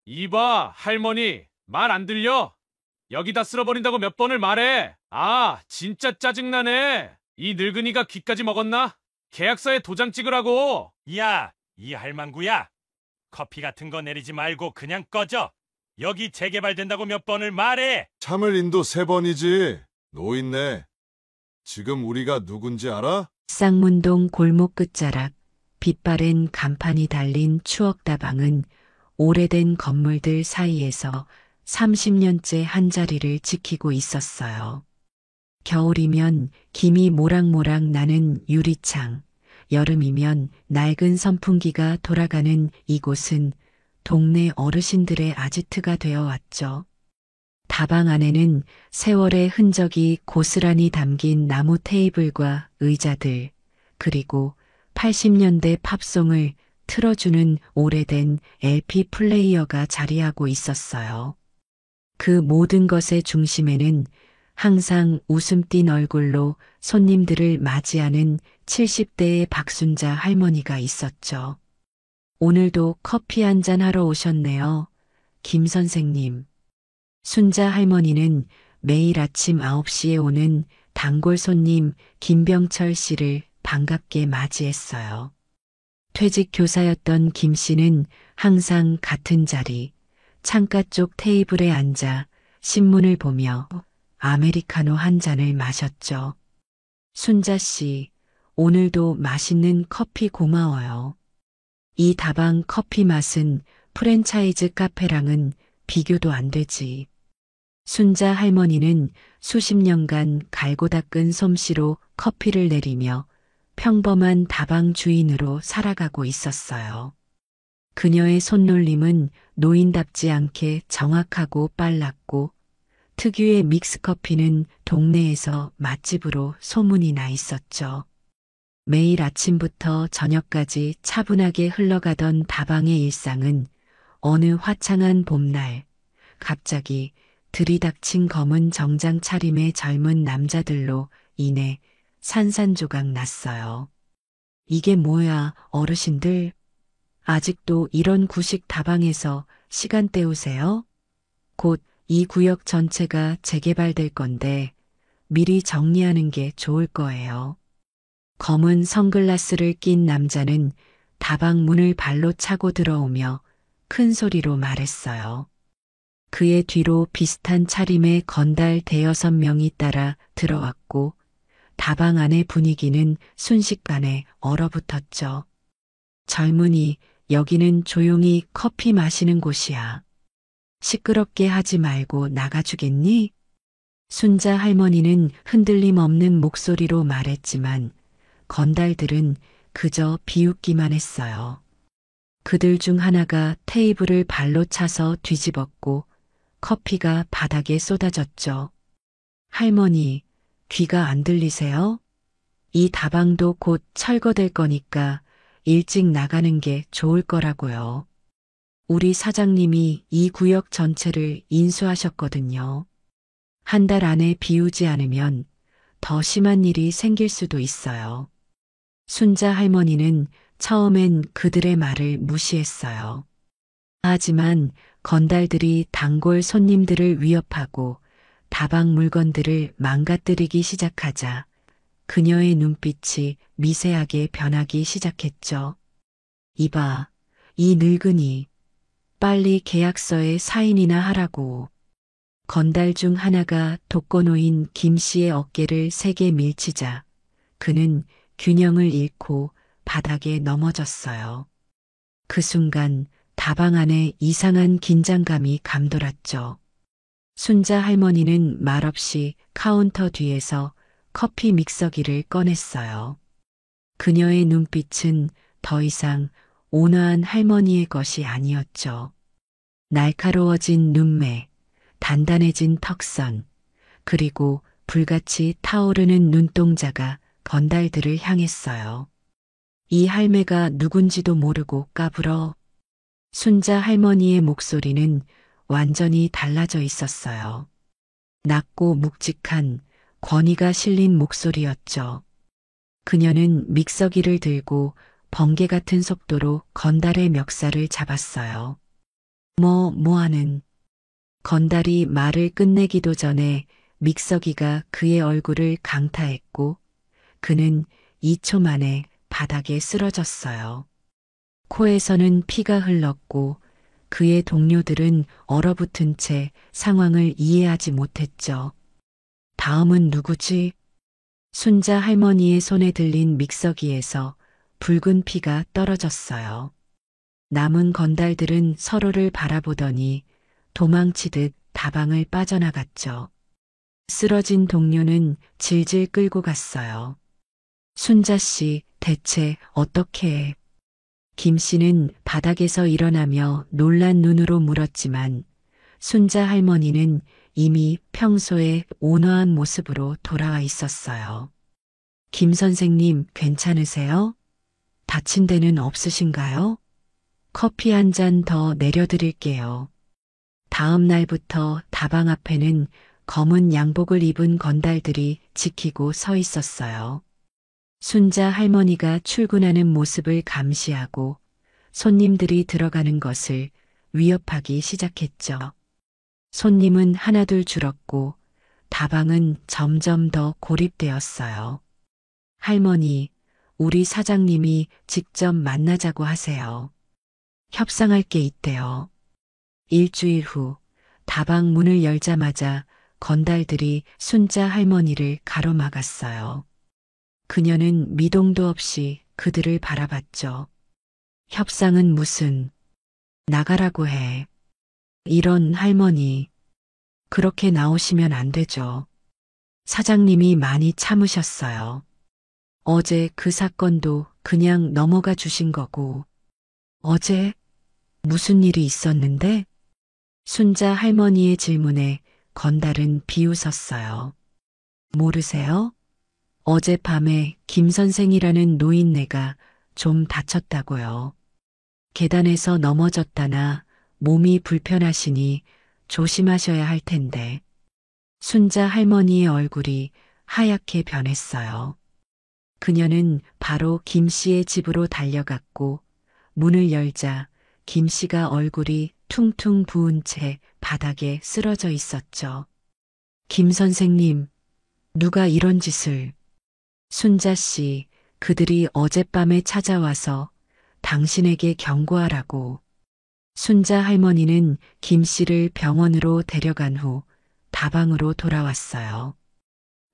이봐, 할머니. 말 안 들려? 여기다 쓸어버린다고 몇 번을 말해. 아, 진짜 짜증나네. 이 늙은이가 귀까지 먹었나? 계약서에 도장 찍으라고. 야, 이 할망구야. 커피 같은 거 내리지 말고 그냥 꺼져. 여기 재개발된다고 몇 번을 말해. 참을 인도 3번이지. 노인네. 지금 우리가 누군지 알아? 쌍문동 골목 끝자락, 빛바랜 간판이 달린 추억다방은 오래된 건물들 사이에서 30년째 한자리를 지키고 있었어요. 겨울이면 김이 모락모락 나는 유리창, 여름이면 낡은 선풍기가 돌아가는 이곳은 동네 어르신들의 아지트가 되어 왔죠. 다방 안에는 세월의 흔적이 고스란히 담긴 나무 테이블과 의자들, 그리고 80년대 팝송을 틀어주는 오래된 LP 플레이어가 자리하고 있었어요. 그 모든 것의 중심에는 항상 웃음 띤 얼굴로 손님들을 맞이하는 70대의 박순자 할머니가 있었죠. 오늘도 커피 한잔 하러 오셨네요. 김 선생님. 순자 할머니는 매일 아침 9시에 오는 단골 손님 김병철 씨를 반갑게 맞이했어요. 퇴직 교사였던 김 씨는 항상 같은 자리, 창가 쪽 테이블에 앉아 신문을 보며 아메리카노 한 잔을 마셨죠. 순자 씨, 오늘도 맛있는 커피 고마워요. 이 다방 커피 맛은 프랜차이즈 카페랑은 비교도 안 되지. 순자 할머니는 수십 년간 갈고 닦은 솜씨로 커피를 내리며 평범한 다방 주인으로 살아가고 있었어요. 그녀의 손놀림은 노인답지 않게 정확하고 빨랐고 특유의 믹스커피는 동네에서 맛집으로 소문이 나 있었죠. 매일 아침부터 저녁까지 차분하게 흘러가던 다방의 일상은 어느 화창한 봄날 갑자기 들이닥친 검은 정장 차림의 젊은 남자들로 인해 산산조각 났어요. 이게 뭐야, 어르신들? 아직도 이런 구식 다방에서 시간 때우세요? 곧 이 구역 전체가 재개발될 건데 미리 정리하는 게 좋을 거예요. 검은 선글라스를 낀 남자는 다방 문을 발로 차고 들어오며 큰 소리로 말했어요. 그의 뒤로 비슷한 차림의 건달 대여섯 명이 따라 들어왔고 다방 안의 분위기는 순식간에 얼어붙었죠. 젊은이, 여기는 조용히 커피 마시는 곳이야. 시끄럽게 하지 말고 나가주겠니? 순자 할머니는 흔들림 없는 목소리로 말했지만 건달들은 그저 비웃기만 했어요. 그들 중 하나가 테이블을 발로 차서 뒤집었고 커피가 바닥에 쏟아졌죠. 할머니, 귀가 안 들리세요? 이 다방도 곧 철거될 거니까 일찍 나가는 게 좋을 거라고요. 우리 사장님이 이 구역 전체를 인수하셨거든요. 한 달 안에 비우지 않으면 더 심한 일이 생길 수도 있어요. 순자 할머니는 처음엔 그들의 말을 무시했어요. 하지만 건달들이 단골 손님들을 위협하고 다방 물건들을 망가뜨리기 시작하자 그녀의 눈빛이 미세하게 변하기 시작했죠. 이봐, 이 늙은이, 빨리 계약서에 사인이나 하라고. 건달 중 하나가 독거노인 김 씨의 어깨를 세게 밀치자 그는 균형을 잃고 바닥에 넘어졌어요. 그 순간 다방 안에 이상한 긴장감이 감돌았죠. 순자 할머니는 말없이 카운터 뒤에서 커피 믹서기를 꺼냈어요. 그녀의 눈빛은 더 이상 온화한 할머니의 것이 아니었죠. 날카로워진 눈매, 단단해진 턱선, 그리고 불같이 타오르는 눈동자가 건달들을 향했어요. 이 할매가 누군지도 모르고 까불어. 순자 할머니의 목소리는 완전히 달라져 있었어요. 낮고 묵직한 권위가 실린 목소리였죠. 그녀는 믹서기를 들고 번개 같은 속도로 건달의 멱살을 잡았어요. 뭐하는. 건달이 말을 끝내기도 전에 믹서기가 그의 얼굴을 강타했고 그는 2초 만에 바닥에 쓰러졌어요. 코에서는 피가 흘렀고 그의 동료들은 얼어붙은 채 상황을 이해하지 못했죠. 다음은 누구지? 순자 할머니의 손에 들린 믹서기에서 붉은 피가 떨어졌어요. 남은 건달들은 서로를 바라보더니 도망치듯 다방을 빠져나갔죠. 쓰러진 동료는 질질 끌고 갔어요. 순자 씨, 대체 어떻게 해? 김 씨는 바닥에서 일어나며 놀란 눈으로 물었지만 순자 할머니는 이미 평소의 온화한 모습으로 돌아와 있었어요. 김 선생님, 괜찮으세요? 다친 데는 없으신가요? 커피 한 잔 더 내려드릴게요. 다음 날부터 다방 앞에는 검은 양복을 입은 건달들이 지키고 서 있었어요. 순자 할머니가 출근하는 모습을 감시하고 손님들이 들어가는 것을 위협하기 시작했죠. 손님은 하나둘 줄었고 다방은 점점 더 고립되었어요. 할머니, 우리 사장님이 직접 만나자고 하세요. 협상할 게 있대요. 일주일 후 다방 문을 열자마자 건달들이 순자 할머니를 가로막았어요. 그녀는 미동도 없이 그들을 바라봤죠. 협상은 무슨, 나가라고 해. 이런 할머니, 그렇게 나오시면 안 되죠. 사장님이 많이 참으셨어요. 어제 그 사건도 그냥 넘어가 주신 거고. 어제 무슨 일이 있었는데? 순자 할머니의 질문에 건달은 비웃었어요. 모르세요? 어젯밤에 김 선생이라는 노인네가 좀 다쳤다고요. 계단에서 넘어졌다나 몸이 불편하시니 조심하셔야 할 텐데. 순자 할머니의 얼굴이 하얗게 변했어요. 그녀는 바로 김 씨의 집으로 달려갔고 문을 열자 김 씨가 얼굴이 퉁퉁 부은 채 바닥에 쓰러져 있었죠. 김 선생님, 누가 이런 짓을. 순자 씨, 그들이 어젯밤에 찾아와서 당신에게 경고하라고. 순자 할머니는 김 씨를 병원으로 데려간 후 다방으로 돌아왔어요.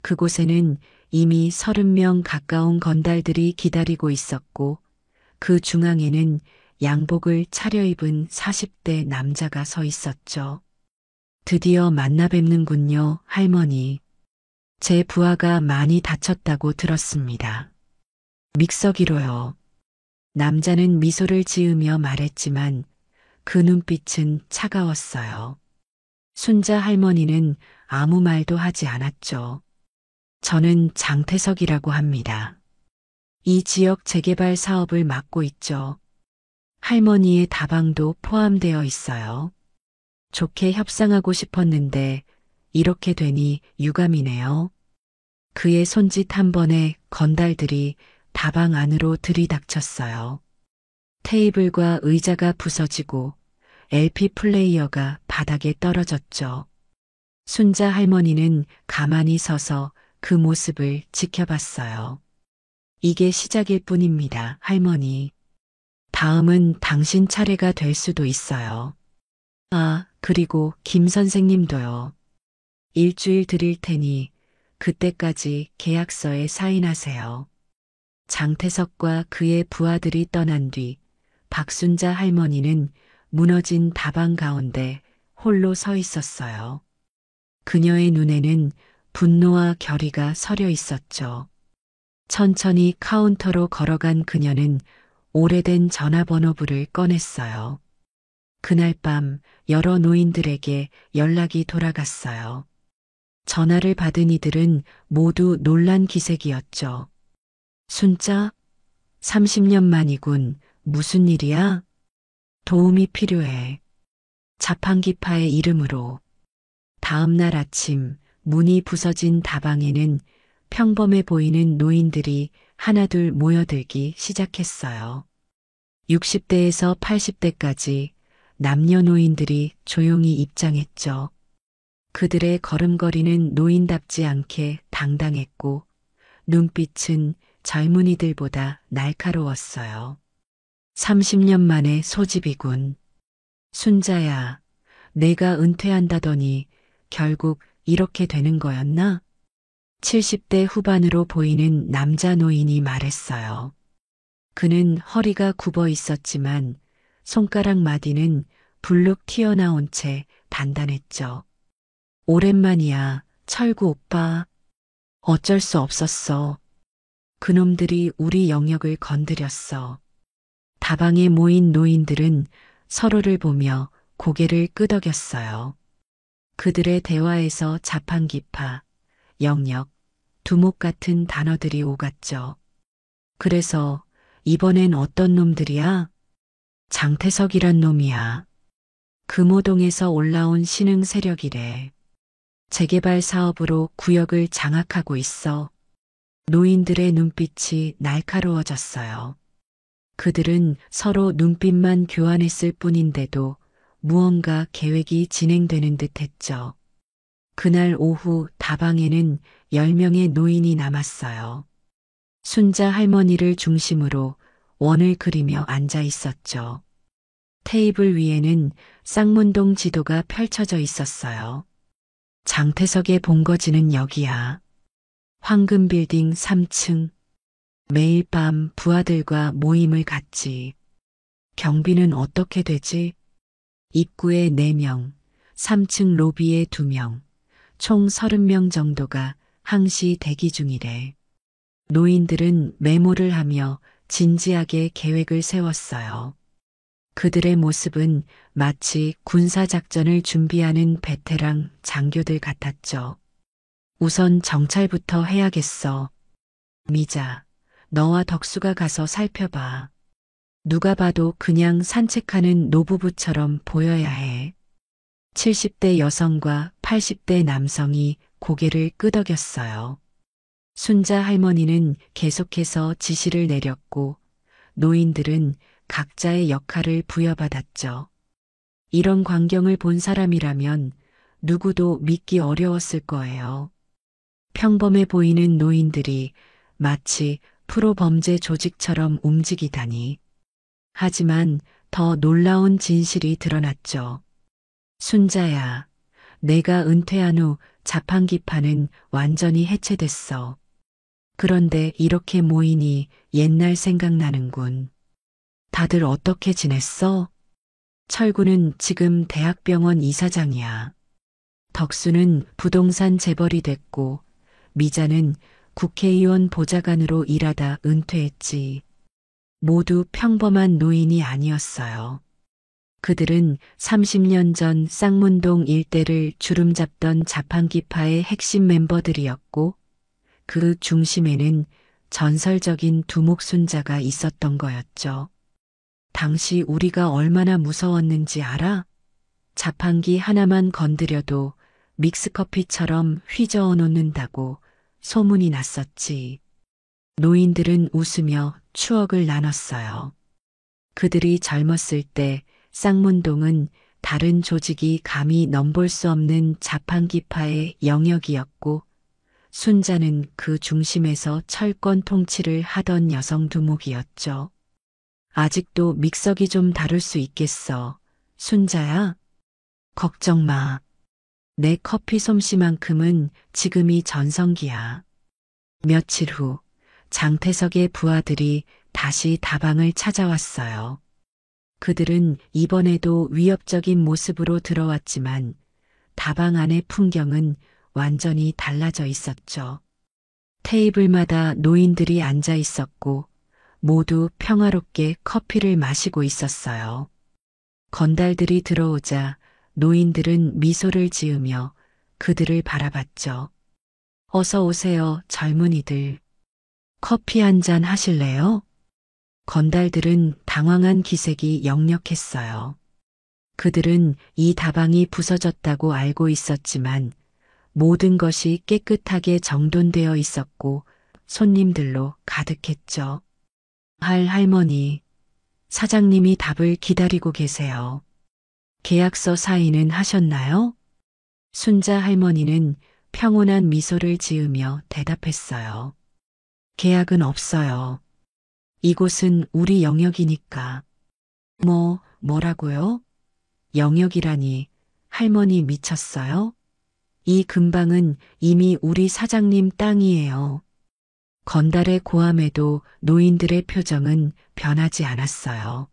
그곳에는 이미 30명 가까운 건달들이 기다리고 있었고 그 중앙에는 양복을 차려입은 40대 남자가 서 있었죠. 드디어 만나 뵙는군요, 할머니. 제 부하가 많이 다쳤다고 들었습니다. 믹서기로요. 남자는 미소를 지으며 말했지만 그 눈빛은 차가웠어요. 순자 할머니는 아무 말도 하지 않았죠. 저는 장태석이라고 합니다. 이 지역 재개발 사업을 맡고 있죠. 할머니의 다방도 포함되어 있어요. 좋게 협상하고 싶었는데 이렇게 되니 유감이네요. 그의 손짓 한 번에 건달들이 다방 안으로 들이닥쳤어요. 테이블과 의자가 부서지고 LP 플레이어가 바닥에 떨어졌죠. 순자 할머니는 가만히 서서 그 모습을 지켜봤어요. 이게 시작일 뿐입니다, 할머니. 다음은 당신 차례가 될 수도 있어요. 아, 그리고 김 선생님도요. 일주일 드릴 테니 그때까지 계약서에 사인하세요. 장태석과 그의 부하들이 떠난 뒤 박순자 할머니는 무너진 다방 가운데 홀로 서 있었어요. 그녀의 눈에는 분노와 결의가 서려 있었죠. 천천히 카운터로 걸어간 그녀는 오래된 전화번호부를 꺼냈어요. 그날 밤 여러 노인들에게 연락이 돌아갔어요. 전화를 받은 이들은 모두 놀란 기색이었죠. 순자? 30년 만이군. 무슨 일이야? 도움이 필요해. 자판기파의 이름으로. 다음 날 아침 문이 부서진 다방에는 평범해 보이는 노인들이 하나둘 모여들기 시작했어요. 60대에서 80대까지 남녀노인들이 조용히 입장했죠. 그들의 걸음걸이는 노인답지 않게 당당했고 눈빛은 젊은이들보다 날카로웠어요. 30년 만에 소집이군. 순자야, 내가 은퇴한다더니 결국 이렇게 되는 거였나? 70대 후반으로 보이는 남자 노인이 말했어요. 그는 허리가 굽어 있었지만 손가락 마디는 불룩 튀어나온 채 단단했죠. 오랜만이야, 철구 오빠. 어쩔 수 없었어. 그놈들이 우리 영역을 건드렸어. 다방에 모인 노인들은 서로를 보며 고개를 끄덕였어요. 그들의 대화에서 자판기파, 영역, 두목 같은 단어들이 오갔죠. 그래서 이번엔 어떤 놈들이야? 장태석이란 놈이야. 금호동에서 올라온 신흥 세력이래. 재개발 사업으로 구역을 장악하고 있어. 노인들의 눈빛이 날카로워졌어요. 그들은 서로 눈빛만 교환했을 뿐인데도 무언가 계획이 진행되는 듯 했죠. 그날 오후 다방에는 10명의 노인이 남았어요. 순자 할머니를 중심으로 원을 그리며 앉아 있었죠. 테이블 위에는 쌍문동 지도가 펼쳐져 있었어요. 장태석의 본거지는 여기야. 황금빌딩 3층. 매일 밤 부하들과 모임을 갖지. 경비는 어떻게 되지? 입구에 4명, 3층 로비에 2명, 총 30명 정도가 항시 대기 중이래. 노인들은 메모를 하며 진지하게 계획을 세웠어요. 그들의 모습은 마치 군사작전을 준비하는 베테랑 장교들 같았죠. 우선 정찰부터 해야겠어. 미자, 너와 덕수가 가서 살펴봐. 누가 봐도 그냥 산책하는 노부부처럼 보여야 해. 70대 여성과 80대 남성이 고개를 끄덕였어요. 순자 할머니는 계속해서 지시를 내렸고 노인들은 각자의 역할을 부여받았죠. 이런 광경을 본 사람이라면 누구도 믿기 어려웠을 거예요. 평범해 보이는 노인들이 마치 프로 범죄 조직처럼 움직이다니. 하지만 더 놀라운 진실이 드러났죠. 순자야, 내가 은퇴한 후 자판기파는 완전히 해체됐어. 그런데 이렇게 모이니 옛날 생각나는군. 다들 어떻게 지냈어? 철구는 지금 대학병원 이사장이야. 덕수는 부동산 재벌이 됐고 미자는 국회의원 보좌관으로 일하다 은퇴했지. 모두 평범한 노인이 아니었어요. 그들은 30년 전 쌍문동 일대를 주름잡던 자판기파의 핵심 멤버들이었고 그 중심에는 전설적인 두목순자가 있었던 거였죠. 당시 우리가 얼마나 무서웠는지 알아? 자판기 하나만 건드려도 믹스커피처럼 휘저어 놓는다고 소문이 났었지. 노인들은 웃으며 추억을 나눴어요. 그들이 젊었을 때 쌍문동은 다른 조직이 감히 넘볼 수 없는 자판기파의 영역이었고 순자는 그 중심에서 철권 통치를 하던 여성 두목이었죠. 아직도 믹서기 좀 다룰 수 있겠어. 순자야? 걱정 마. 내 커피 솜씨만큼은 지금이 전성기야. 며칠 후 장태석의 부하들이 다시 다방을 찾아왔어요. 그들은 이번에도 위협적인 모습으로 들어왔지만 다방 안의 풍경은 완전히 달라져 있었죠. 테이블마다 노인들이 앉아 있었고 모두 평화롭게 커피를 마시고 있었어요. 건달들이 들어오자 노인들은 미소를 지으며 그들을 바라봤죠. 어서 오세요, 젊은이들. 커피 한 잔 하실래요? 건달들은 당황한 기색이 역력했어요. 그들은 이 다방이 부서졌다고 알고 있었지만 모든 것이 깨끗하게 정돈되어 있었고 손님들로 가득했죠. 할머니, 사장님이 답을 기다리고 계세요. 계약서 사인은 하셨나요? 순자 할머니는 평온한 미소를 지으며 대답했어요. 계약은 없어요. 이곳은 우리 영역이니까. 뭐라고요? 영역이라니, 할머니 미쳤어요? 이 근방은 이미 우리 사장님 땅이에요. 건달의 고함에도 노인들의 표정은 변하지 않았어요.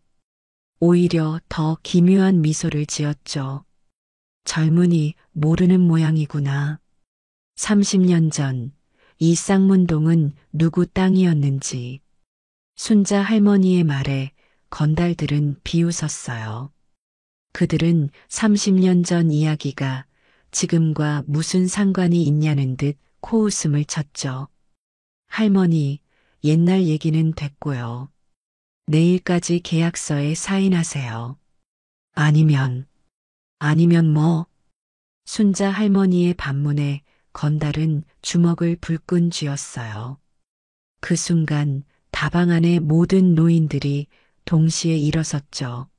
오히려 더 기묘한 미소를 지었죠. 젊은이 모르는 모양이구나. 30년 전 이 쌍문동은 누구 땅이었는지. 순자 할머니의 말에 건달들은 비웃었어요. 그들은 30년 전 이야기가 지금과 무슨 상관이 있냐는 듯 코웃음을 쳤죠. 할머니, 옛날 얘기는 됐고요. 내일까지 계약서에 사인하세요. 아니면 뭐? 순자 할머니의 반문에 건달은 주먹을 불끈 쥐었어요. 그 순간 다방 안의 모든 노인들이 동시에 일어섰죠.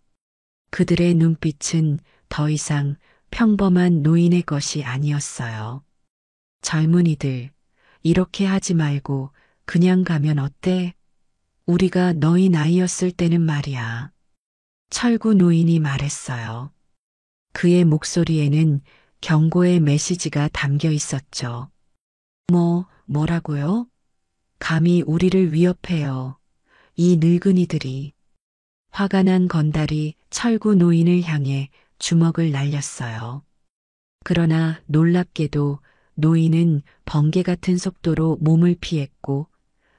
그들의 눈빛은 더 이상 평범한 노인의 것이 아니었어요. 젊은이들, 이렇게 하지 말고 그냥 가면 어때? 우리가 너희 나이였을 때는 말이야. 철구 노인이 말했어요. 그의 목소리에는 경고의 메시지가 담겨 있었죠. 뭐라고요? 감히 우리를 위협해요. 이 늙은이들이. 화가 난 건달이 철구 노인을 향해 주먹을 날렸어요. 그러나 놀랍게도 노인은 번개 같은 속도로 몸을 피했고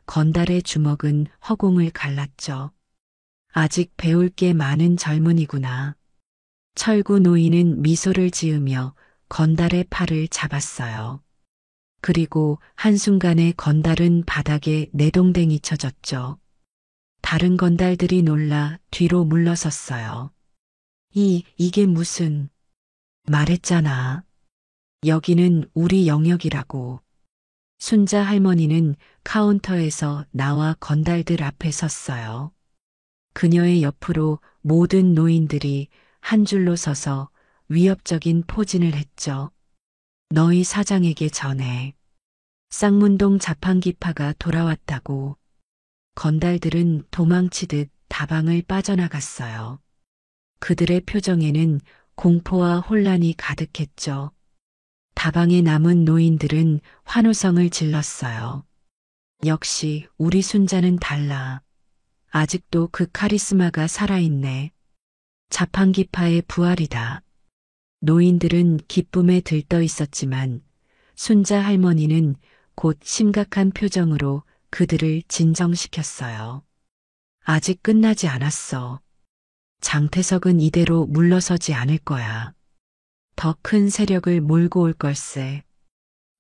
건달의 주먹은 허공을 갈랐죠. 아직 배울 게 많은 젊은이구나. 철구 노인은 미소를 지으며 건달의 팔을 잡았어요. 그리고 한순간에 건달은 바닥에 내동댕이 쳐졌죠. 다른 건달들이 놀라 뒤로 물러섰어요. 이게 무슨... 말했잖아. 여기는 우리 영역이라고. 순자 할머니는 카운터에서 나와 건달들 앞에 섰어요. 그녀의 옆으로 모든 노인들이 한 줄로 서서 위협적인 포진을 했죠. 너희 사장에게 전해. 쌍문동 자판기파가 돌아왔다고. 건달들은 도망치듯 다방을 빠져나갔어요. 그들의 표정에는 공포와 혼란이 가득했죠. 다방에 남은 노인들은 환호성을 질렀어요. 역시 우리 순자는 달라. 아직도 그 카리스마가 살아있네. 자판기파의 부활이다. 노인들은 기쁨에 들떠 있었지만 순자 할머니는 곧 심각한 표정으로 그들을 진정시켰어요. 아직 끝나지 않았어. 장태석은 이대로 물러서지 않을 거야. 더 큰 세력을 몰고 올 걸세.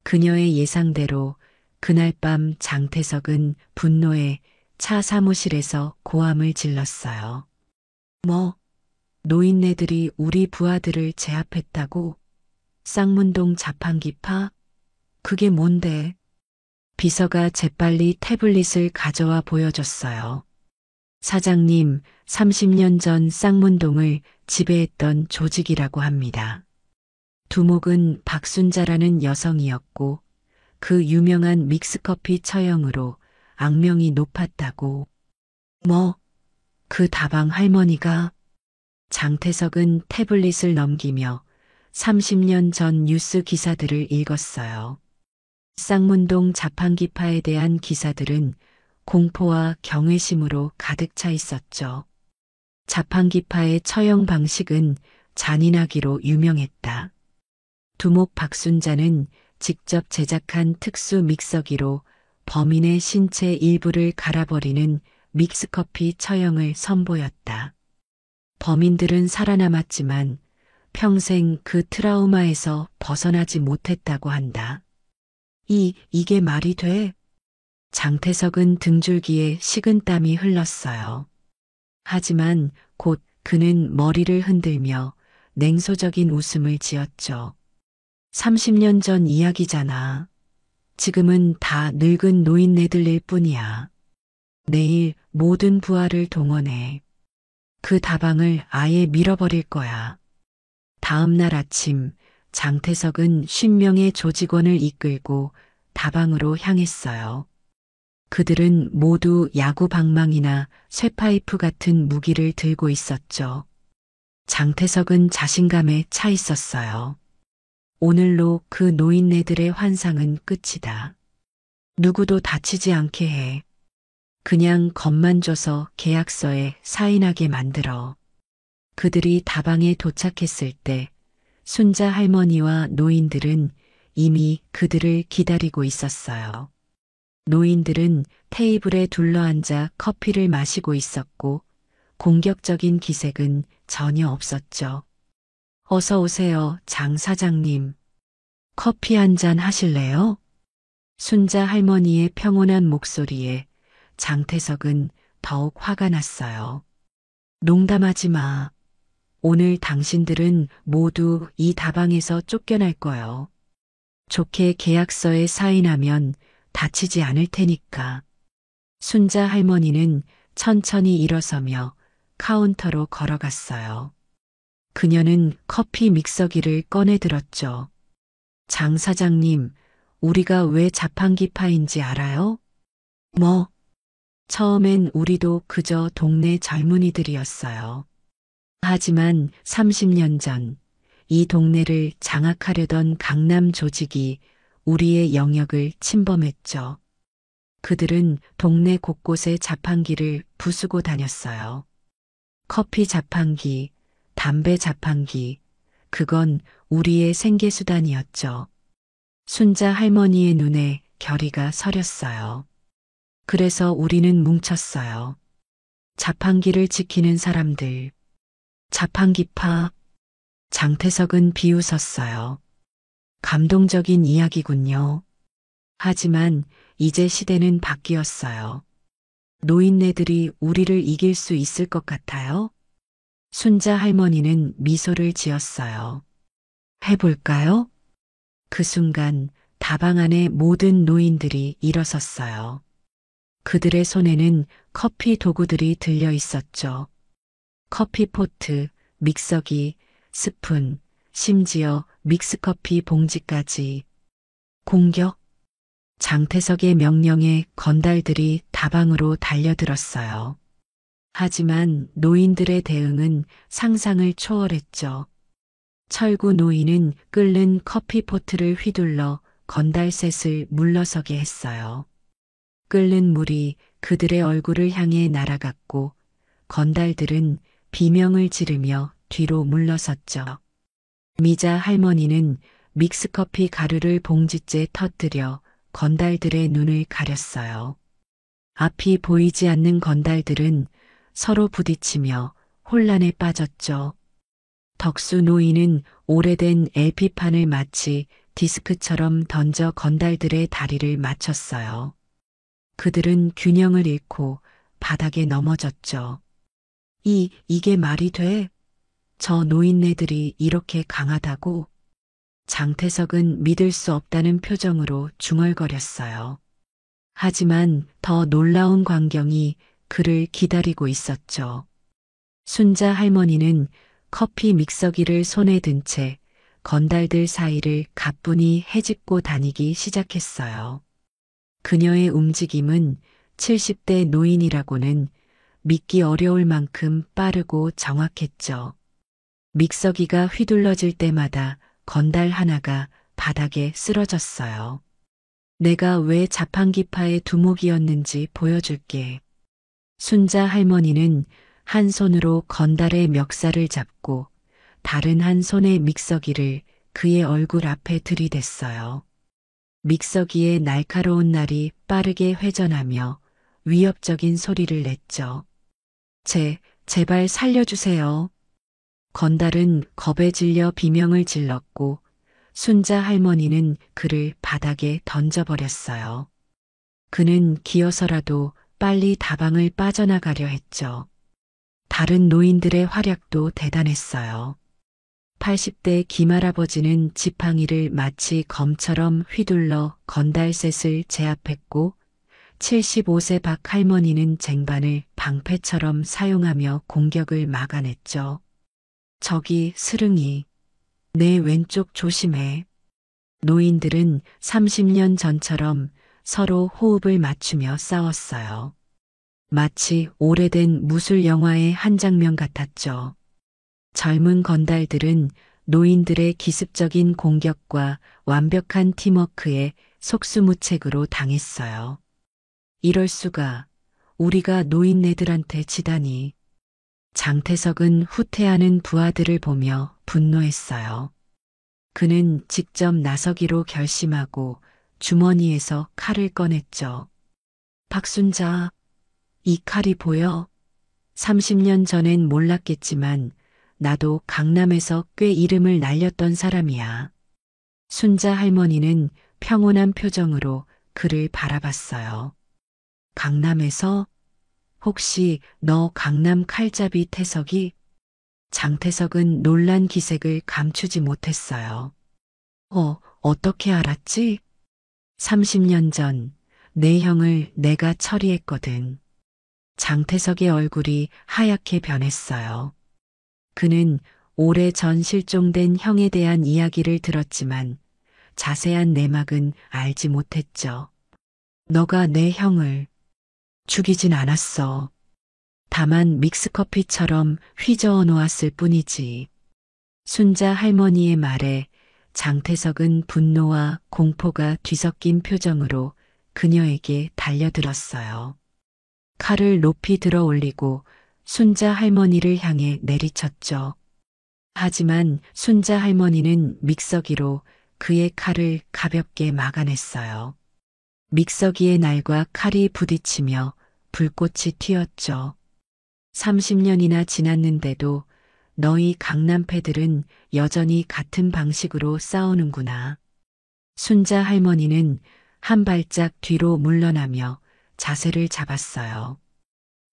그녀의 예상대로 그날 밤 장태석은 분노에 차 사무실에서 고함을 질렀어요. 노인네들이 우리 부하들을 제압했다고? 쌍문동 자판기파? 그게 뭔데? 비서가 재빨리 태블릿을 가져와 보여줬어요. 사장님, 30년 전 쌍문동을 지배했던 조직이라고 합니다. 두목은 박순자라는 여성이었고 그 유명한 믹스커피 처형으로 악명이 높았다고. 그 다방 할머니가? 장태석은 태블릿을 넘기며 30년 전 뉴스 기사들을 읽었어요. 쌍문동 자판기파에 대한 기사들은 공포와 경외심으로 가득 차 있었죠. 자판기파의 처형 방식은 잔인하기로 유명했다. 두목 박순자는 직접 제작한 특수 믹서기로 범인의 신체 일부를 갈아버리는 믹스커피 처형을 선보였다. 범인들은 살아남았지만 평생 그 트라우마에서 벗어나지 못했다고 한다. 이게 말이 돼? 장태석은 등줄기에 식은땀이 흘렀어요. 하지만 곧 그는 머리를 흔들며 냉소적인 웃음을 지었죠. 30년 전 이야기잖아. 지금은 다 늙은 노인네들일 뿐이야. 내일 모든 부하를 동원해. 그 다방을 아예 밀어버릴 거야. 다음 날 아침 장태석은 50명의 조직원을 이끌고 다방으로 향했어요. 그들은 모두 야구 방망이나 쇠파이프 같은 무기를 들고 있었죠. 장태석은 자신감에 차 있었어요. 오늘로 그 노인네들의 환상은 끝이다. 누구도 다치지 않게 해. 그냥 겁만 줘서 계약서에 사인하게 만들어. 그들이 다방에 도착했을 때 순자 할머니와 노인들은 이미 그들을 기다리고 있었어요. 노인들은 테이블에 둘러앉아 커피를 마시고 있었고 공격적인 기색은 전혀 없었죠. 어서 오세요, 장 사장님. 커피 한 잔 하실래요? 순자 할머니의 평온한 목소리에 장태석은 더욱 화가 났어요. 농담하지 마. 오늘 당신들은 모두 이 다방에서 쫓겨날 거요. 좋게 계약서에 사인하면 다치지 않을 테니까. 순자 할머니는 천천히 일어서며 카운터로 걸어갔어요. 그녀는 커피 믹서기를 꺼내 들었죠. 장 사장님, 우리가 왜 자판기파인지 알아요? 뭐? 처음엔 우리도 그저 동네 젊은이들이었어요. 하지만 30년 전 이 동네를 장악하려던 강남 조직이 우리의 영역을 침범했죠. 그들은 동네 곳곳에 자판기를 부수고 다녔어요. 커피 자판기, 담배 자판기, 그건 우리의 생계수단이었죠. 순자 할머니의 눈에 결의가 서렸어요. 그래서 우리는 뭉쳤어요. 자판기를 지키는 사람들. 자판기파. 장태석은 비웃었어요. 감동적인 이야기군요. 하지만 이제 시대는 바뀌었어요. 노인네들이 우리를 이길 수 있을 것 같아요? 순자 할머니는 미소를 지었어요. 해볼까요? 그 순간 다방 안의 모든 노인들이 일어섰어요. 그들의 손에는 커피 도구들이 들려 있었죠. 커피포트, 믹서기, 스푼, 심지어 믹스커피 봉지까지. 공격! 장태석의 명령에 건달들이 다방으로 달려들었어요. 하지만 노인들의 대응은 상상을 초월했죠. 철구 노인은 끓는 커피포트를 휘둘러 건달셋을 물러서게 했어요. 끓는 물이 그들의 얼굴을 향해 날아갔고 건달들은 비명을 지르며 뒤로 물러섰죠. 미자 할머니는 믹스커피 가루를 봉지째 터뜨려 건달들의 눈을 가렸어요. 앞이 보이지 않는 건달들은 서로 부딪히며 혼란에 빠졌죠. 덕수 노인은 오래된 LP판을 마치 디스크처럼 던져 건달들의 다리를 맞췄어요. 그들은 균형을 잃고 바닥에 넘어졌죠. 이게 말이 돼? 저 노인네들이 이렇게 강하다고? 장태석은 믿을 수 없다는 표정으로 중얼거렸어요. 하지만 더 놀라운 광경이 그를 기다리고 있었죠. 순자 할머니는 커피 믹서기를 손에 든 채 건달들 사이를 가뿐히 헤집고 다니기 시작했어요. 그녀의 움직임은 70대 노인이라고는 믿기 어려울 만큼 빠르고 정확했죠. 믹서기가 휘둘러질 때마다 건달 하나가 바닥에 쓰러졌어요. 내가 왜 자판기파의 두목이었는지 보여줄게. 순자 할머니는 한 손으로 건달의 멱살을 잡고 다른 한 손에 믹서기를 그의 얼굴 앞에 들이댔어요. 믹서기의 날카로운 날이 빠르게 회전하며 위협적인 소리를 냈죠. 제발 살려주세요. 건달은 겁에 질려 비명을 질렀고 순자 할머니는 그를 바닥에 던져버렸어요. 그는 기어서라도 빨리 다방을 빠져나가려 했죠. 다른 노인들의 활약도 대단했어요. 80대 김할아버지는 지팡이를 마치 검처럼 휘둘러 건달셋을 제압했고 75세 박 할머니는 쟁반을 방패처럼 사용하며 공격을 막아냈죠. 저기 스릉이, 내 왼쪽 조심해. 노인들은 30년 전처럼 서로 호흡을 맞추며 싸웠어요. 마치 오래된 무술 영화의 한 장면 같았죠. 젊은 건달들은 노인들의 기습적인 공격과 완벽한 팀워크에 속수무책으로 당했어요. 이럴 수가, 우리가 노인네들한테 지다니. 장태석은 후퇴하는 부하들을 보며 분노했어요. 그는 직접 나서기로 결심하고 주머니에서 칼을 꺼냈죠. 박순자, 이 칼이 보여? 30년 전엔 몰랐겠지만 나도 강남에서 꽤 이름을 날렸던 사람이야. 순자 할머니는 평온한 표정으로 그를 바라봤어요. 강남에서? 혹시 너 강남 칼잡이 태석이? 장태석은 놀란 기색을 감추지 못했어요. 어떻게 알았지? 30년 전 내 형을 내가 처리했거든. 장태석의 얼굴이 하얗게 변했어요. 그는 오래전 실종된 형에 대한 이야기를 들었지만 자세한 내막은 알지 못했죠. 너가 내 형을 죽이진 않았어. 다만 믹스커피처럼 휘저어 놓았을 뿐이지. 순자 할머니의 말에 장태석은 분노와 공포가 뒤섞인 표정으로 그녀에게 달려들었어요. 칼을 높이 들어 올리고 순자 할머니를 향해 내리쳤죠. 하지만 순자 할머니는 믹서기로 그의 칼을 가볍게 막아냈어요. 믹서기의 날과 칼이 부딪히며 불꽃이 튀었죠. 30년이나 지났는데도 너희 강남패들은 여전히 같은 방식으로 싸우는구나. 순자 할머니는 한 발짝 뒤로 물러나며 자세를 잡았어요.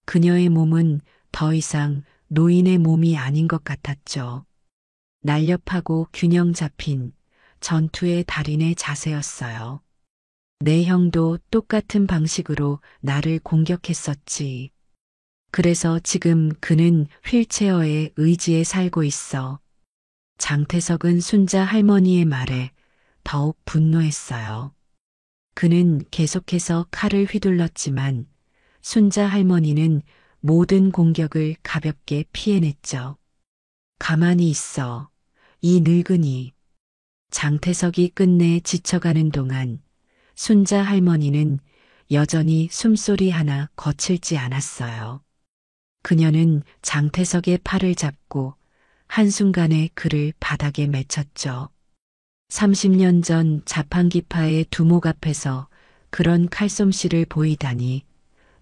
그녀의 몸은 더 이상 노인의 몸이 아닌 것 같았죠. 날렵하고 균형 잡힌 전투의 달인의 자세였어요. 내 형도 똑같은 방식으로 나를 공격했었지. 그래서 지금 그는 휠체어의 의지에 살고 있어. 장태석은 순자 할머니의 말에 더욱 분노했어요. 그는 계속해서 칼을 휘둘렀지만 순자 할머니는 모든 공격을 가볍게 피해냈죠. 가만히 있어. 이 늙은이. 장태석이 끝내 지쳐가는 동안 순자 할머니는 여전히 숨소리 하나 거칠지 않았어요. 그녀는 장태석의 팔을 잡고 한순간에 그를 바닥에 맺혔죠. 30년 전 자판기파의 두목 앞에서 그런 칼솜씨를 보이다니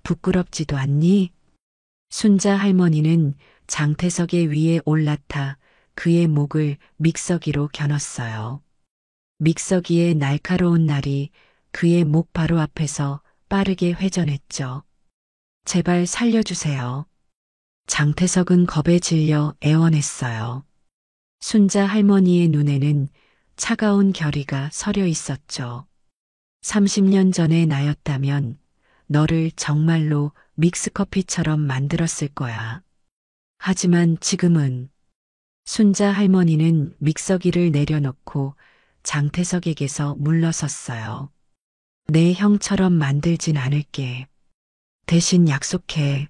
부끄럽지도 않니? 순자 할머니는 장태석의 위에 올라타 그의 목을 믹서기로 겨눴어요. 믹서기의 날카로운 날이 그의 목 바로 앞에서 빠르게 회전했죠. 제발 살려주세요. 장태석은 겁에 질려 애원했어요. 순자 할머니의 눈에는 차가운 결의가 서려 있었죠. 30년 전의 나였다면 너를 정말로 믹스커피처럼 만들었을 거야. 하지만 지금은 순자 할머니는 믹서기를 내려놓고 장태석에게서 물러섰어요. 내 형처럼 만들진 않을게. 대신 약속해.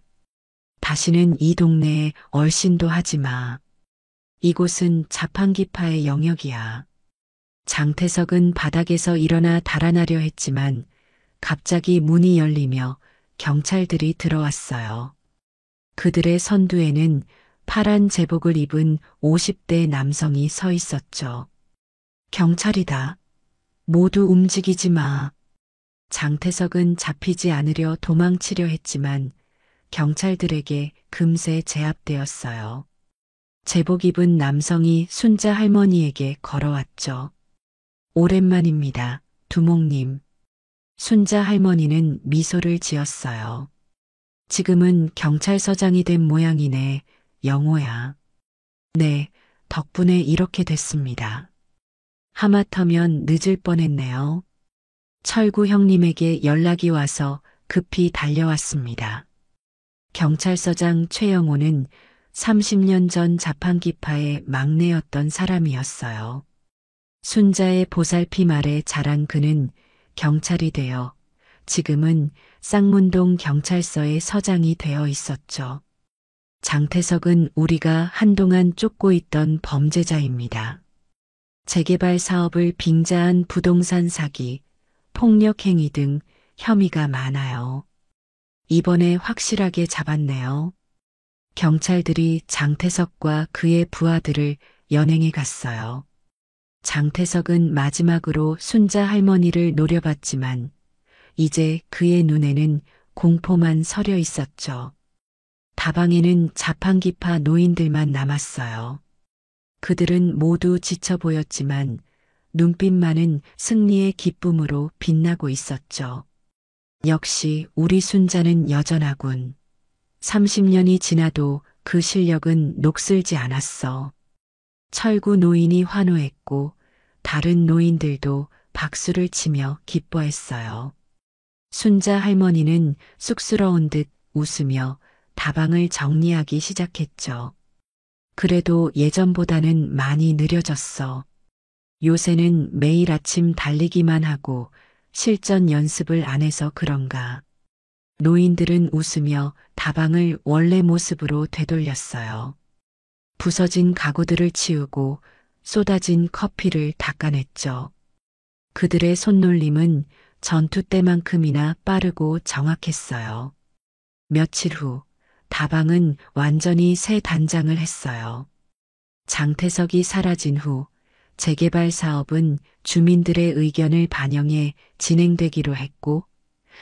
다시는 이 동네에 얼씬도 하지 마. 이곳은 자판기파의 영역이야. 장태석은 바닥에서 일어나 달아나려 했지만 갑자기 문이 열리며 경찰들이 들어왔어요. 그들의 선두에는 파란 제복을 입은 50대 남성이 서 있었죠. 경찰이다. 모두 움직이지 마. 장태석은 잡히지 않으려 도망치려 했지만 경찰들에게 금세 제압되었어요. 제복 입은 남성이 순자 할머니에게 걸어왔죠. 오랜만입니다, 두목님. 순자 할머니는 미소를 지었어요. 지금은 경찰서장이 된 모양이네, 영호야. 네, 덕분에 이렇게 됐습니다. 하마터면 늦을 뻔했네요. 철구 형님에게 연락이 와서 급히 달려왔습니다. 경찰서장 최영호는 30년 전 자판기파의 막내였던 사람이었어요. 순자의 보살핌 아래 자란 그는 경찰이 되어 지금은 쌍문동 경찰서의 서장이 되어 있었죠. 장태석은 우리가 한동안 쫓고 있던 범죄자입니다. 재개발 사업을 빙자한 부동산 사기, 폭력 행위 등 혐의가 많아요. 이번에 확실하게 잡았네요. 경찰들이 장태석과 그의 부하들을 연행해 갔어요. 장태석은 마지막으로 순자 할머니를 노려봤지만 이제 그의 눈에는 공포만 서려 있었죠. 다방에는 자판기파 노인들만 남았어요. 그들은 모두 지쳐 보였지만 눈빛만은 승리의 기쁨으로 빛나고 있었죠. 역시 우리 순자는 여전하군. 30년이 지나도 그 실력은 녹슬지 않았어. 철구 노인이 환호했고 다른 노인들도 박수를 치며 기뻐했어요. 순자 할머니는 쑥스러운 듯 웃으며 다방을 정리하기 시작했죠. 그래도 예전보다는 많이 느려졌어. 요새는 매일 아침 달리기만 하고 실전 연습을 안 해서 그런가. 노인들은 웃으며 다방을 원래 모습으로 되돌렸어요. 부서진 가구들을 치우고 쏟아진 커피를 닦아냈죠. 그들의 손놀림은 전투 때만큼이나 빠르고 정확했어요. 며칠 후 다방은 완전히 새 단장을 했어요. 장태석이 사라진 후 재개발 사업은 주민들의 의견을 반영해 진행되기로 했고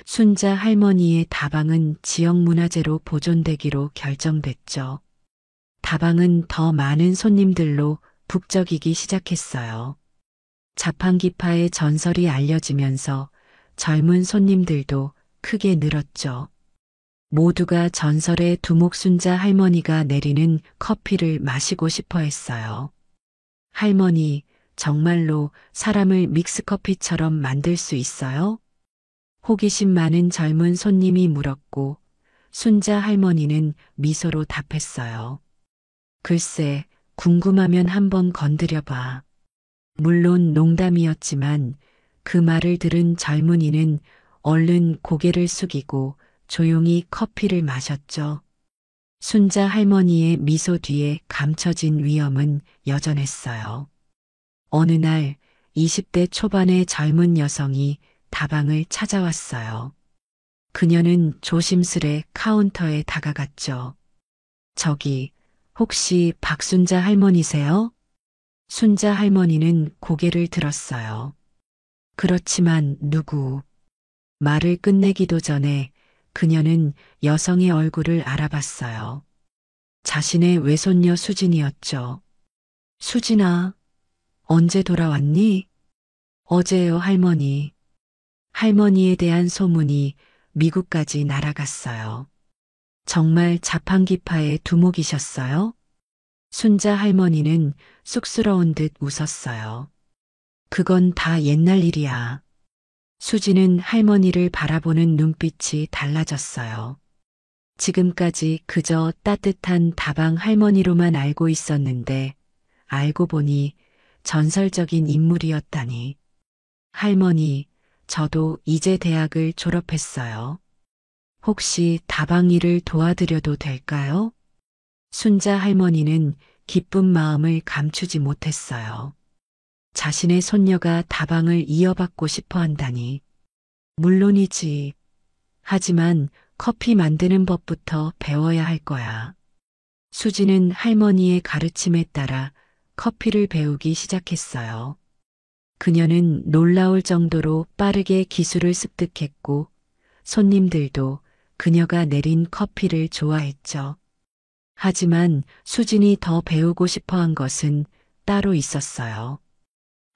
순자 할머니의 다방은 지역문화재로 보존되기로 결정됐죠. 다방은 더 많은 손님들로 북적이기 시작했어요. 자판기파의 전설이 알려지면서 젊은 손님들도 크게 늘었죠. 모두가 전설의 두목순자 할머니가 내리는 커피를 마시고 싶어 했어요. 할머니, 정말로 사람을 믹스커피처럼 만들 수 있어요? 호기심 많은 젊은 손님이 물었고 순자 할머니는 미소로 답했어요. 글쎄, 궁금하면 한번 건드려봐. 물론 농담이었지만 그 말을 들은 젊은이는 얼른 고개를 숙이고 조용히 커피를 마셨죠. 순자 할머니의 미소 뒤에 감춰진 위험은 여전했어요. 어느 날 20대 초반의 젊은 여성이 다방을 찾아왔어요. 그녀는 조심스레 카운터에 다가갔죠. 저기, 혹시 박순자 할머니세요? 순자 할머니는 고개를 들었어요. 그렇지만 누구? 말을 끝내기도 전에 그녀는 여성의 얼굴을 알아봤어요. 자신의 외손녀 수진이었죠. 수진아, 언제 돌아왔니? 어제요, 할머니. 할머니에 대한 소문이 미국까지 날아갔어요. 정말 자판기파의 두목이셨어요? 순자 할머니는 쑥스러운 듯 웃었어요. 그건 다 옛날 일이야. 수지는 할머니를 바라보는 눈빛이 달라졌어요. 지금까지 그저 따뜻한 다방 할머니로만 알고 있었는데 알고 보니 전설적인 인물이었다니. 할머니, 저도 이제 대학을 졸업했어요. 혹시 다방 일을 도와드려도 될까요? 순자 할머니는 기쁜 마음을 감추지 못했어요. 자신의 손녀가 다방을 이어받고 싶어 한다니. 물론이지. 하지만 커피 만드는 법부터 배워야 할 거야. 수지는 할머니의 가르침에 따라 커피를 배우기 시작했어요. 그녀는 놀라울 정도로 빠르게 기술을 습득했고 손님들도 그녀가 내린 커피를 좋아했죠. 하지만 수진이 더 배우고 싶어 한 것은 따로 있었어요.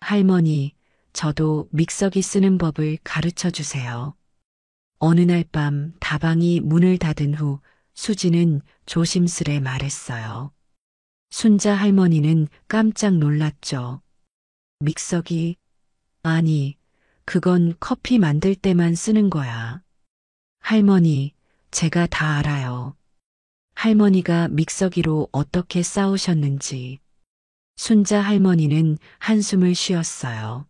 할머니, 저도 믹서기 쓰는 법을 가르쳐 주세요. 어느 날 밤 다방이 문을 닫은 후 수지는 조심스레 말했어요. 순자 할머니는 깜짝 놀랐죠. 믹서기? 아니, 그건 커피 만들 때만 쓰는 거야. 할머니, 제가 다 알아요. 할머니가 믹서기로 어떻게 싸우셨는지. 순자 할머니는 한숨을 쉬었어요.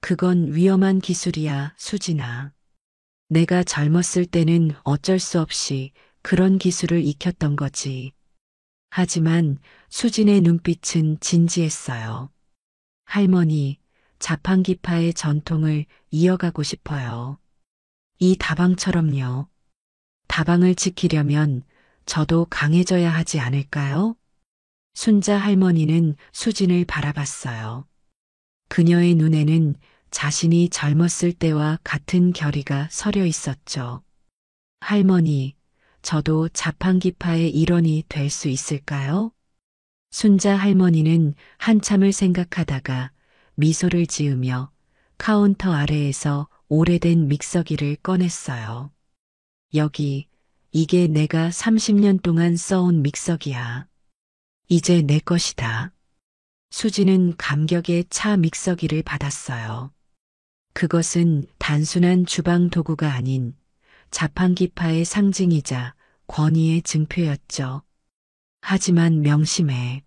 그건 위험한 기술이야, 수진아. 내가 젊었을 때는 어쩔 수 없이 그런 기술을 익혔던 거지. 하지만 수진의 눈빛은 진지했어요. 할머니, 자판기파의 전통을 이어가고 싶어요. 이 다방처럼요. 다방을 지키려면 저도 강해져야 하지 않을까요? 순자 할머니는 수진을 바라봤어요. 그녀의 눈에는 자신이 젊었을 때와 같은 결의가 서려 있었죠. 할머니, 저도 자판기파의 일원이 될 수 있을까요? 순자 할머니는 한참을 생각하다가 미소를 지으며 카운터 아래에서 오래된 믹서기를 꺼냈어요. 여기, 이게 내가 30년 동안 써온 믹서기야. 이제 내 것이다. 수지는 감격에 차 믹서기를 받았어요. 그것은 단순한 주방 도구가 아닌 자판기파의 상징이자 권위의 증표였죠. 하지만 명심해.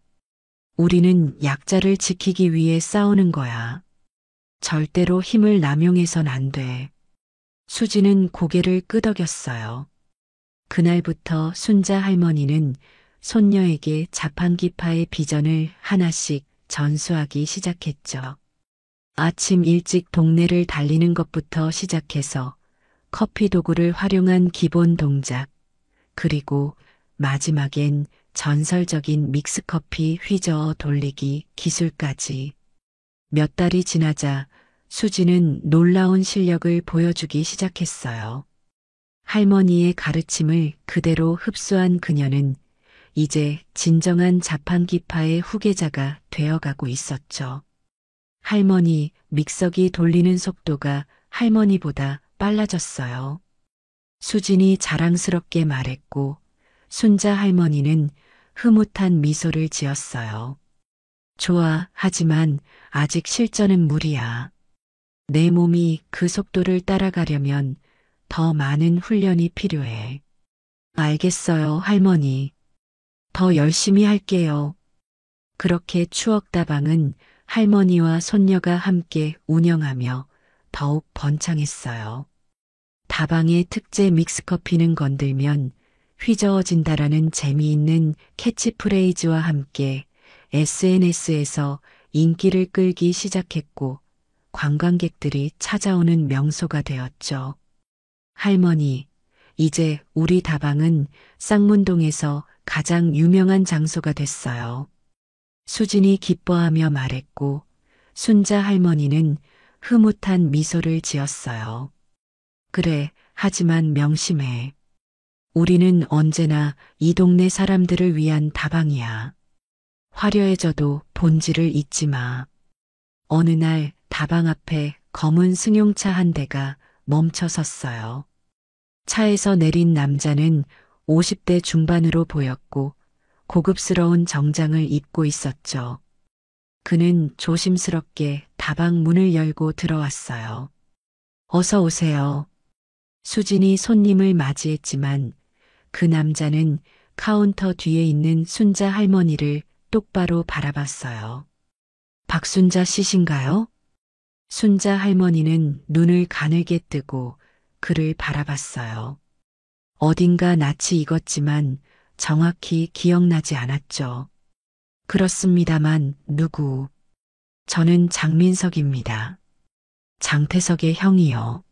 우리는 약자를 지키기 위해 싸우는 거야. 절대로 힘을 남용해선 안 돼. 수지는 고개를 끄덕였어요. 그날부터 순자 할머니는 손녀에게 자판기파의 비전을 하나씩 전수하기 시작했죠. 아침 일찍 동네를 달리는 것부터 시작해서 커피 도구를 활용한 기본 동작, 그리고 마지막엔 전설적인 믹스커피 휘저어 돌리기 기술까지. 몇 달이 지나자 수지는 놀라운 실력을 보여주기 시작했어요. 할머니의 가르침을 그대로 흡수한 그녀는 이제 진정한 자판기파의 후계자가 되어가고 있었죠. 할머니, 믹서기 돌리는 속도가 할머니보다 빨라졌어요. 수진이 자랑스럽게 말했고 순자 할머니는 흐뭇한 미소를 지었어요. 좋아, 하지만 아직 실전은 무리야. 내 몸이 그 속도를 따라가려면 더 많은 훈련이 필요해. 알겠어요, 할머니. 더 열심히 할게요. 그렇게 추억다방은 할머니와 손녀가 함께 운영하며 더욱 번창했어요. 다방의 특제 믹스커피는 건들면 휘저어진다라는 재미있는 캐치프레이즈와 함께 SNS에서 인기를 끌기 시작했고 관광객들이 찾아오는 명소가 되었죠. 할머니, 이제 우리 다방은 쌍문동에서 가장 유명한 장소가 됐어요. 수진이 기뻐하며 말했고 순자 할머니는 흐뭇한 미소를 지었어요. 그래, 하지만 명심해. 우리는 언제나 이 동네 사람들을 위한 다방이야. 화려해져도 본질을 잊지 마. 어느 날 다방 앞에 검은 승용차 한 대가 멈춰 섰어요. 차에서 내린 남자는 50대 중반으로 보였고 고급스러운 정장을 입고 있었죠. 그는 조심스럽게 다방 문을 열고 들어왔어요. 어서 오세요. 수진이 손님을 맞이했지만 그 남자는 카운터 뒤에 있는 순자 할머니를 똑바로 바라봤어요. 박순자 씨신가요? 순자 할머니는 눈을 가늘게 뜨고 그를 바라봤어요. 어딘가 낯이 익었지만 정확히 기억나지 않았죠. 그렇습니다만 누구? 저는 장민석입니다. 장태석의 형이요.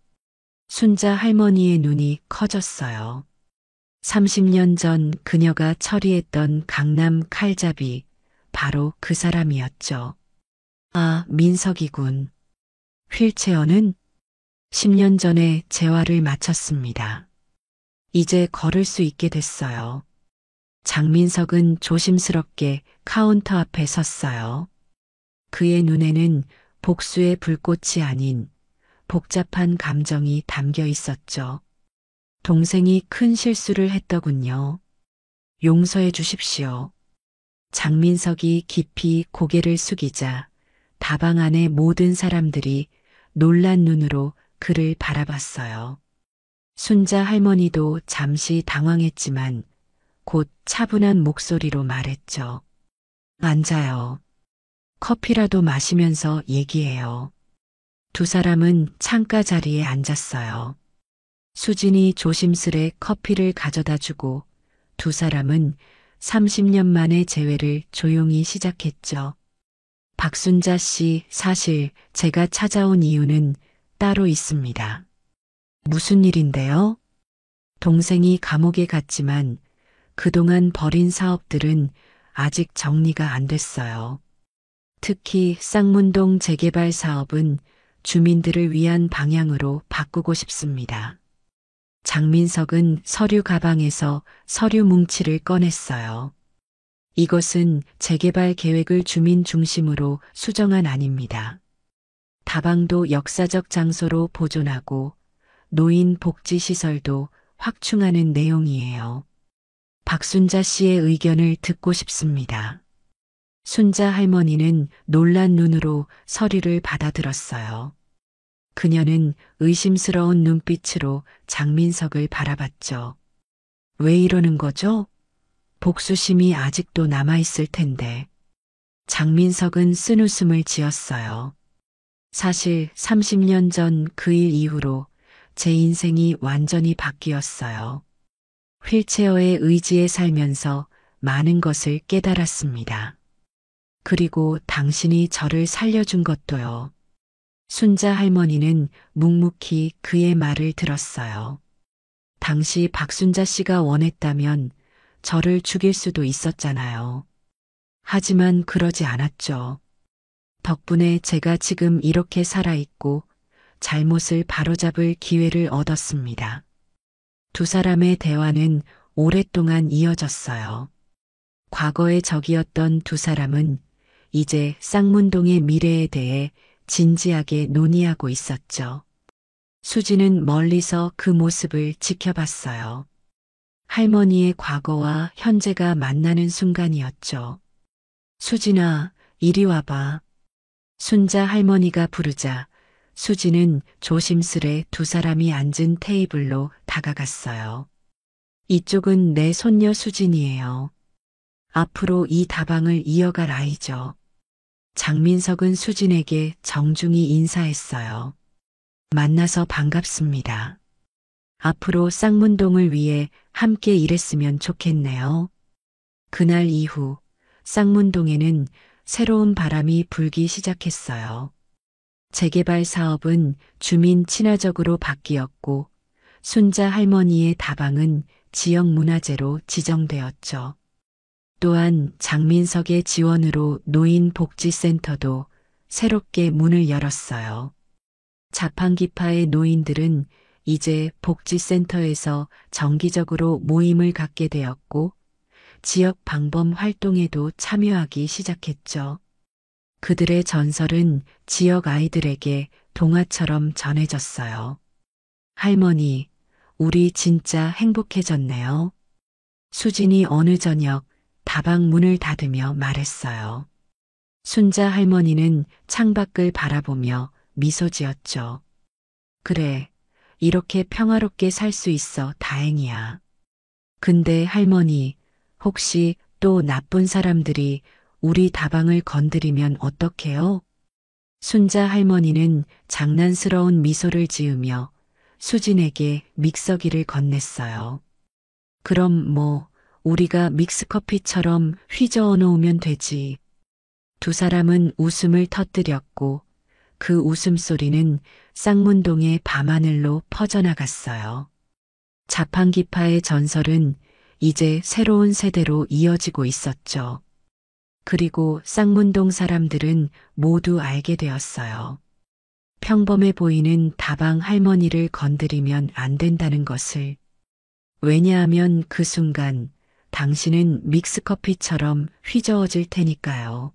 순자 할머니의 눈이 커졌어요. 30년 전 그녀가 처리했던 강남 칼잡이, 바로 그 사람이었죠. 아, 민석이군. 휠체어는 10년 전에 재활을 마쳤습니다. 이제 걸을 수 있게 됐어요. 장민석은 조심스럽게 카운터 앞에 섰어요. 그의 눈에는 복수의 불꽃이 아닌 복잡한 감정이 담겨 있었죠. 동생이 큰 실수를 했더군요. 용서해 주십시오. 장민석이 깊이 고개를 숙이자 다방 안의 모든 사람들이 놀란 눈으로 그를 바라봤어요. 순자 할머니도 잠시 당황했지만 곧 차분한 목소리로 말했죠. 앉아요. 커피라도 마시면서 얘기해요. 두 사람은 창가 자리에 앉았어요. 수진이 조심스레 커피를 가져다 주고 두 사람은 30년 만의 재회를 조용히 시작했죠. 박순자 씨, 사실 제가 찾아온 이유는 따로 있습니다. 무슨 일인데요? 동생이 감옥에 갔지만 그동안 벌인 사업들은 아직 정리가 안 됐어요. 특히 쌍문동 재개발 사업은 주민들을 위한 방향으로 바꾸고 싶습니다. 장민석은 서류 가방에서 서류 뭉치를 꺼냈어요. 이것은 재개발 계획을 주민 중심으로 수정안 아닙니다. 다방도 역사적 장소로 보존하고 노인 복지 시설도 확충하는 내용이에요. 박순자 씨의 의견을 듣고 싶습니다. 순자 할머니는 놀란 눈으로 서류를 받아들었어요. 그녀는 의심스러운 눈빛으로 장민석을 바라봤죠. 왜 이러는 거죠? 복수심이 아직도 남아있을 텐데. 장민석은 쓴웃음을 지었어요. 사실 30년 전 그 일 이후로 제 인생이 완전히 바뀌었어요. 휠체어의 의지에 살면서 많은 것을 깨달았습니다. 그리고 당신이 저를 살려준 것도요. 순자 할머니는 묵묵히 그의 말을 들었어요. 당시 박순자 씨가 원했다면 저를 죽일 수도 있었잖아요. 하지만 그러지 않았죠. 덕분에 제가 지금 이렇게 살아있고 잘못을 바로잡을 기회를 얻었습니다. 두 사람의 대화는 오랫동안 이어졌어요. 과거의 적이었던 두 사람은 이제 쌍문동의 미래에 대해 진지하게 논의하고 있었죠. 수지는 멀리서 그 모습을 지켜봤어요. 할머니의 과거와 현재가 만나는 순간이었죠. 수진아, 이리 와봐. 순자 할머니가 부르자 수지는 조심스레 두 사람이 앉은 테이블로 다가갔어요. 이쪽은 내 손녀 수진이에요. 앞으로 이 다방을 이어갈 아이죠. 장민석은 수진에게 정중히 인사했어요. 만나서 반갑습니다. 앞으로 쌍문동을 위해 함께 일했으면 좋겠네요. 그날 이후 쌍문동에는 새로운 바람이 불기 시작했어요. 재개발 사업은 주민 친화적으로 바뀌었고 순자 할머니의 다방은 지역 문화재로 지정되었죠. 또한 장민석의 지원으로 노인복지센터도 새롭게 문을 열었어요. 자판기파의 노인들은 이제 복지센터에서 정기적으로 모임을 갖게 되었고 지역 방범 활동에도 참여하기 시작했죠. 그들의 전설은 지역 아이들에게 동화처럼 전해졌어요. 할머니, 우리 진짜 행복해졌네요. 수진이 어느 저녁 다방 문을 닫으며 말했어요. 순자 할머니는 창밖을 바라보며 미소 지었죠. 그래, 이렇게 평화롭게 살 수 있어 다행이야. 근데 할머니, 혹시 또 나쁜 사람들이 우리 다방을 건드리면 어떡해요? 순자 할머니는 장난스러운 미소를 지으며 수진에게 믹서기를 건넸어요. 그럼 우리가 믹스커피처럼 휘저어 놓으면 되지. 두 사람은 웃음을 터뜨렸고 그 웃음소리는 쌍문동의 밤하늘로 퍼져나갔어요. 자판기파의 전설은 이제 새로운 세대로 이어지고 있었죠. 그리고 쌍문동 사람들은 모두 알게 되었어요. 평범해 보이는 다방 할머니를 건드리면 안 된다는 것을. 왜냐하면 그 순간 당신은 믹스커피처럼 휘저어질 테니까요.